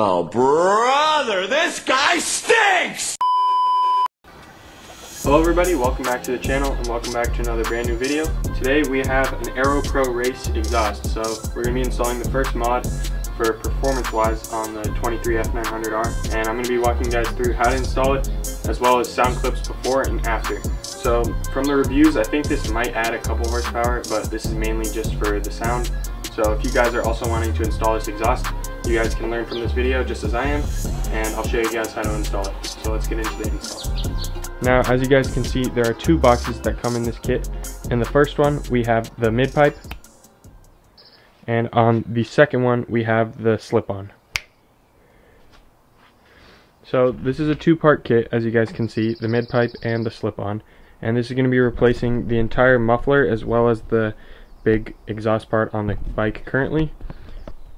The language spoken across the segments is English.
Oh, brother, this guy stinks! Hello everybody, welcome back to the channel and welcome back to another brand new video. Today we have an Aero Pro Race exhaust. So we're going to be installing the first mod for performance wise on the 23 F900R, and I'm going to be walking you guys through how to install it as well as sound clips before and after. So from the reviews, I think this might add a couple horsepower, but this is mainly just for the sound. So if you guys are also wanting to install this exhaust, you guys can learn from this video just as I am, and I'll show you guys how to install it. So let's get into the install. Now, as you guys can see, there are two boxes that come in this kit. In the first one, we have the mid-pipe, and on the second one, we have the slip-on. So this is a two-part kit, as you guys can see, the mid-pipe and the slip-on, and this is going to be replacing the entire muffler as well as the big exhaust part on the bike currently.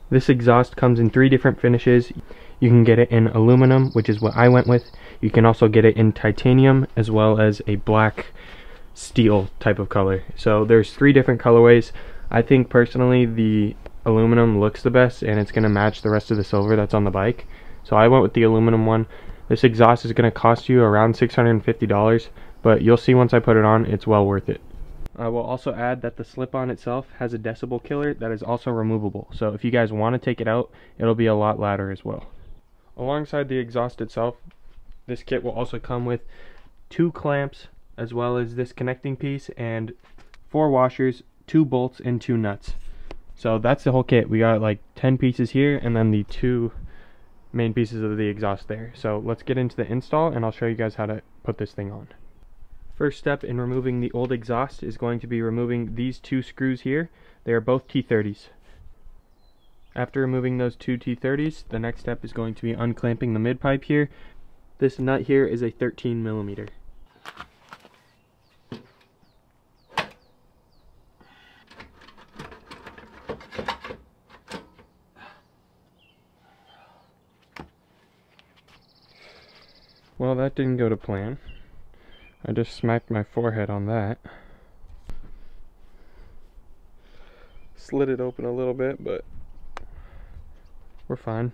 This exhaust comes in 3 different finishes. You can get it in aluminum, which is what I went with. You can also get it in titanium as well as a black steel type of color. So there's 3 different colorways. I think personally the aluminum looks the best and it's going to match the rest of the silver that's on the bike. So I went with the aluminum one. This exhaust is going to cost you around $650, but you'll see once I put it on, it's well worth it. I will also add that the slip-on itself has a Decel Killer that is also removable. So if you guys want to take it out, it'll be a lot louder as well. Alongside the exhaust itself, this kit will also come with 2 clamps as well as this connecting piece and 4 washers, 2 bolts, and 2 nuts. So that's the whole kit. We got like 10 pieces here and then the 2 main pieces of the exhaust there. So let's get into the install and I'll show you guys how to put this thing on. First step in removing the old exhaust is going to be removing these 2 screws here. They are both T30s. After removing those 2 T30s, the next step is going to be unclamping the mid-pipe here. This nut here is a 13mm. Well, that didn't go to plan. I just smacked my forehead on that. Slid it open a little bit, but we're fine.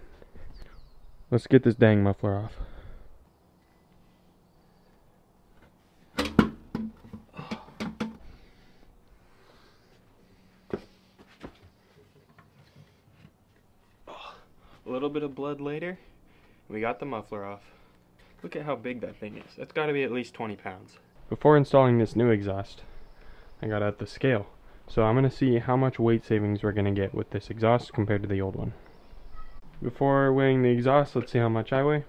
Let's get this dang muffler off. A little bit of blood later, we got the muffler off. Look at how big that thing is. That's got to be at least 20 pounds. Before installing this new exhaust, I got out the scale. So I'm going to see how much weight savings we're going to get with this exhaust compared to the old one. Before weighing the exhaust, let's see how much I weigh.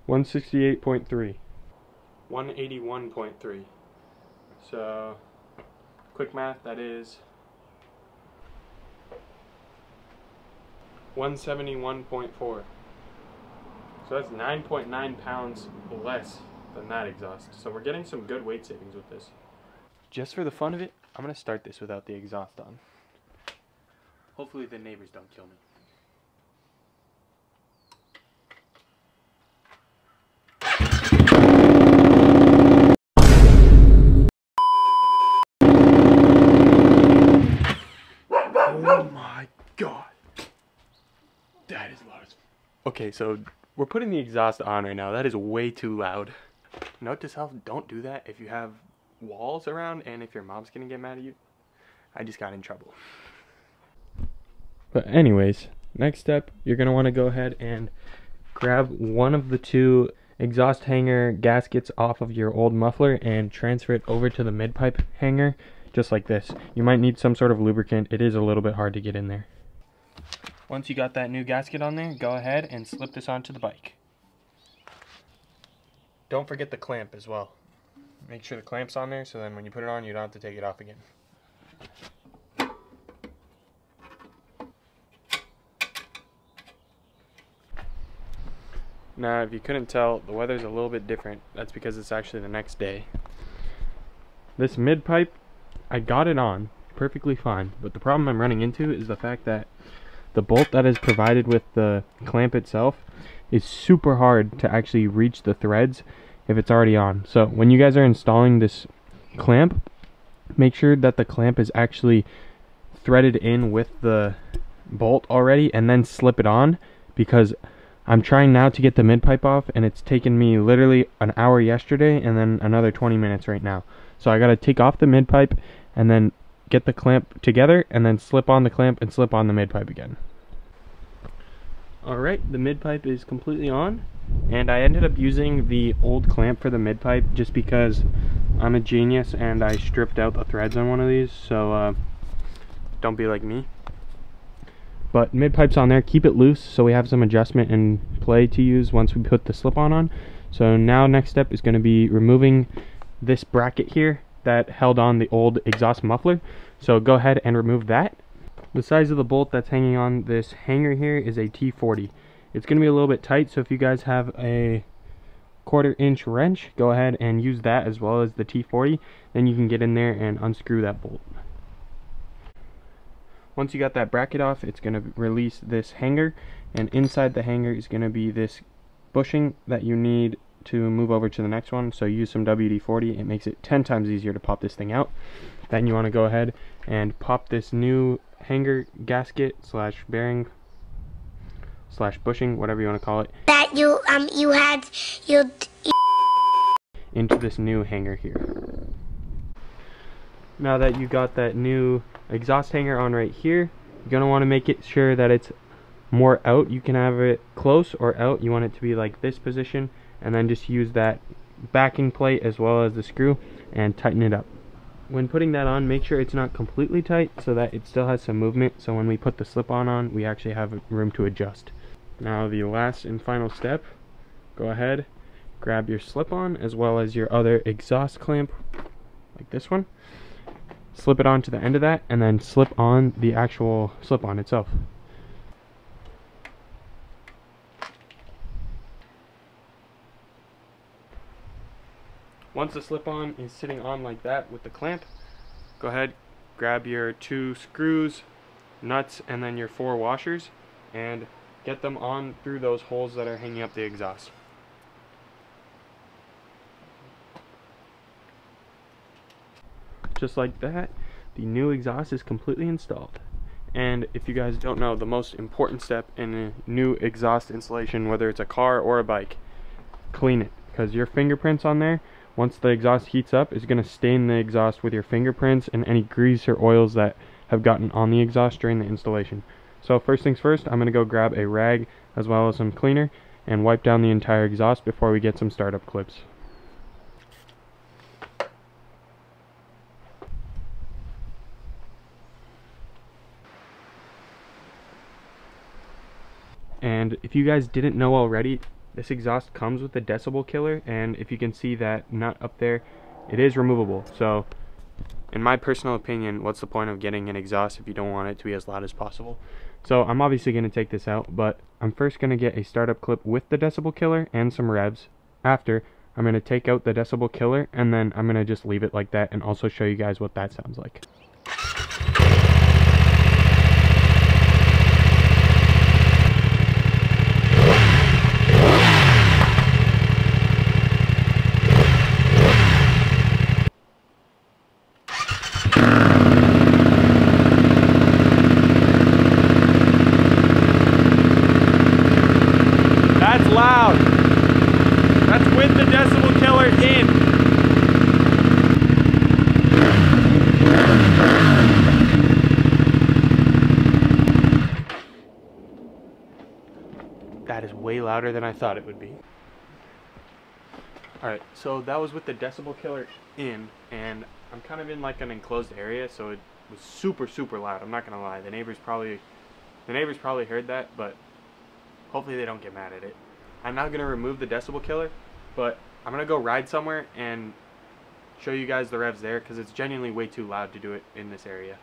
168.3. 181.3. So, quick math, that is 171.4. So that's 9.9 pounds less than that exhaust. So we're getting some good weight savings with this. Just for the fun of it, I'm going to start this without the exhaust on. Hopefully the neighbors don't kill me. Oh my god. That is loud. Okay, so we're putting the exhaust on right now. That is way too loud. Note to self, don't do that if you have walls around and if your mom's gonna get mad at you. I just got in trouble. But anyways, next step, you're gonna want to go ahead and grab one of the 2 exhaust hanger gaskets off of your old muffler and transfer it over to the mid-pipe hanger, just like this. You might need some sort of lubricant. It is a little bit hard to get in there. Once you got that new gasket on there, go ahead and slip this onto the bike. Don't forget the clamp as well. Make sure the clamp's on there so then when you put it on, you don't have to take it off again. Now, if you couldn't tell, the weather's a little bit different. That's because it's actually the next day. This mid-pipe, I got it on perfectly fine, but the problem I'm running into is the fact that the bolt that is provided with the clamp itself is super hard to actually reach the threads if it's already on. So when you guys are installing this clamp, make sure that the clamp is actually threaded in with the bolt already and then slip it on, because I'm trying now to get the mid-pipe off, and it's taken me literally an hour yesterday and then another 20 minutes right now. So I gotta take off the mid-pipe and then get the clamp together and then slip on the clamp and slip on the mid-pipe again. Alright, the mid-pipe is completely on, and I ended up using the old clamp for the mid-pipe just because I'm a genius and I stripped out the threads on one of these, so don't be like me. But mid-pipe's on there. Keep it loose so we have some adjustment and play to use once we put the slip-on on. So now next step is going to be removing this bracket here that held on the old exhaust muffler. So go ahead and remove that. The size of the bolt that's hanging on this hanger here is a T40. It's going to be a little bit tight, so if you guys have a 1/4 inch wrench, go ahead and use that as well as the T40. Then you can get in there and unscrew that bolt. Once you got that bracket off, it's going to release this hanger, and inside the hanger is going to be this bushing that you need to move over to the next one. So use some WD-40. It makes it 10 times easier to pop this thing out. Then you want to go ahead and pop this new hanger gasket slash bearing slash bushing, whatever you want to call it, that you into this new hanger here. Now that you got that new exhaust hanger on right here, you're going to want to make it sure that it's more out. You can have it close or out. You want it to be like this position, and then just use that backing plate as well as the screw and tighten it up. When putting that on, make sure it's not completely tight so that it still has some movement, so when we put the slip-on on, we actually have room to adjust. Now the last and final step, go ahead, grab your slip-on as well as your other exhaust clamp, like this one. Slip it onto the end of that, and then slip on the actual slip-on itself. Once the slip-on is sitting on like that with the clamp, go ahead, grab your 2 screws, nuts, and then your 4 washers, and get them on through those holes that are hanging up the exhaust. Just like that, the new exhaust is completely installed. And if you guys don't know, the most important step in a new exhaust installation, whether it's a car or a bike, clean it, because your fingerprints on there, once the exhaust heats up, is going to stain the exhaust with your fingerprints and any grease or oils that have gotten on the exhaust during the installation. So first things first, I'm going to go grab a rag as well as some cleaner and wipe down the entire exhaust before we get some startup clips. And if you guys didn't know already, this exhaust comes with the Decel Killer, and if you can see that nut up there, it is removable. So in my personal opinion, what's the point of getting an exhaust if you don't want it to be as loud as possible? So I'm obviously going to take this out, but I'm first going to get a startup clip with the Decel Killer and some revs. After, I'm going to take out the Decel Killer, and then I'm going to just leave it like that and also show you guys what that sounds like. That's loud. That's with the Decel Killer in. That is way louder than I thought it would be. Alright, so that was with the Decel Killer in, and I'm kind of in like an enclosed area, so it was super loud. I'm not gonna lie. The neighbors probably heard that, but hopefully they don't get mad at it. I'm now gonna remove the Decel Killer, but I'm gonna go ride somewhere and show you guys the revs there, because it's genuinely way too loud to do it in this area.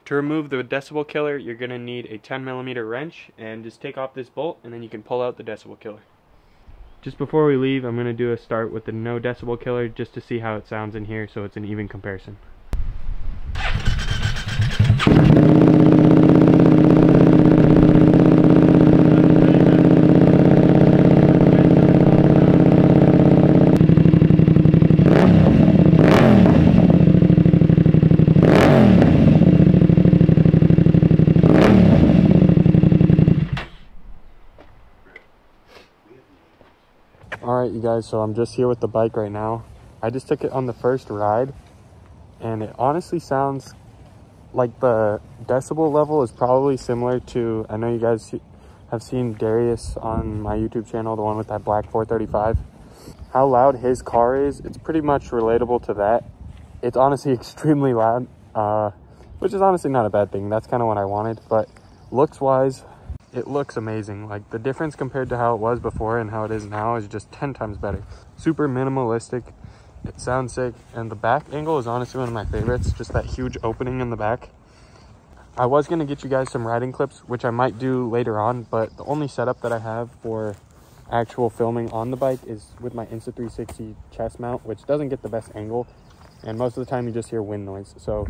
To remove the Decel Killer, you're gonna need a 10mm wrench, and just take off this bolt, and then you can pull out the Decel Killer. Just before we leave, I'm gonna do a start with the no Decel Killer just to see how it sounds in here, so it's an even comparison. you guys, so I'm just here with the bike right now. I just took it on the first ride, and it honestly sounds like the decibel level is probably similar to, I know you guys have seen Darius on my YouTube channel, the one with that black 435. How loud his car is, it's pretty much relatable to that. It's honestly extremely loud, which is honestly not a bad thing. That's kind of what I wanted, but looks wise, it looks amazing. Like, the difference compared to how it was before and how it is now is just 10 times better. Super minimalistic, it sounds sick, and the back angle is honestly one of my favorites, just that huge opening in the back. I was going to get you guys some riding clips, which I might do later on, but the only setup that I have for actual filming on the bike is with my Insta360 chest mount, which doesn't get the best angle, and most of the time you just hear wind noise. So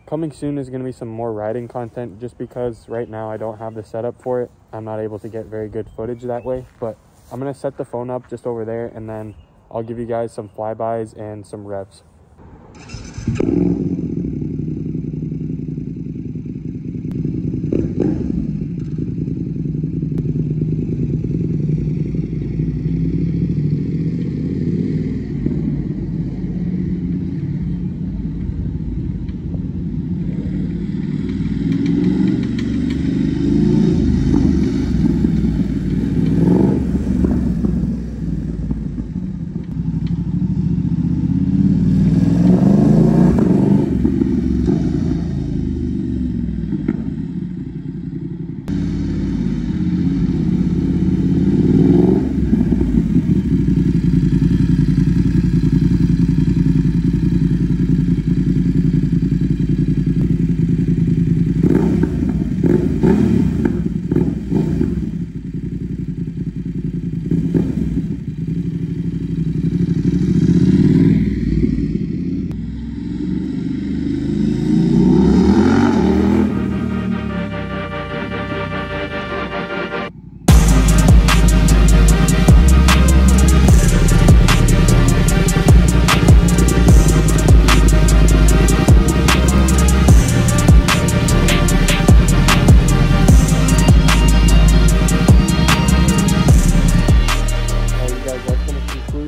coming soon is going to be some more riding content, just because right now I don't have the setup for it. I'm not able to get very good footage that way, but I'm going to set the phone up just over there, and then I'll give you guys some flybys and some revs.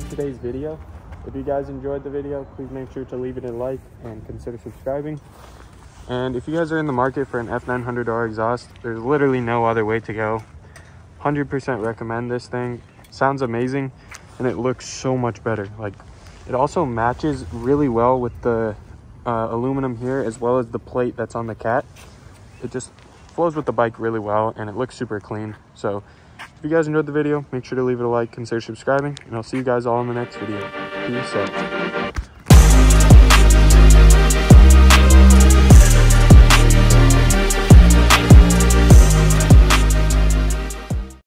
Today's video. If you guys enjoyed the video, please make sure to leave it a like and consider subscribing. And if you guys are in the market for an F900R exhaust, there's literally no other way to go. 100% recommend this thing. Sounds amazing, and it looks so much better. Like, it also matches really well with the aluminum here, as well as the plate that's on the cat. It just flows with the bike really well, and it looks super clean. So if you guys enjoyed the video, make sure to leave it a like, consider subscribing, and I'll see you guys all in the next video. Peace out.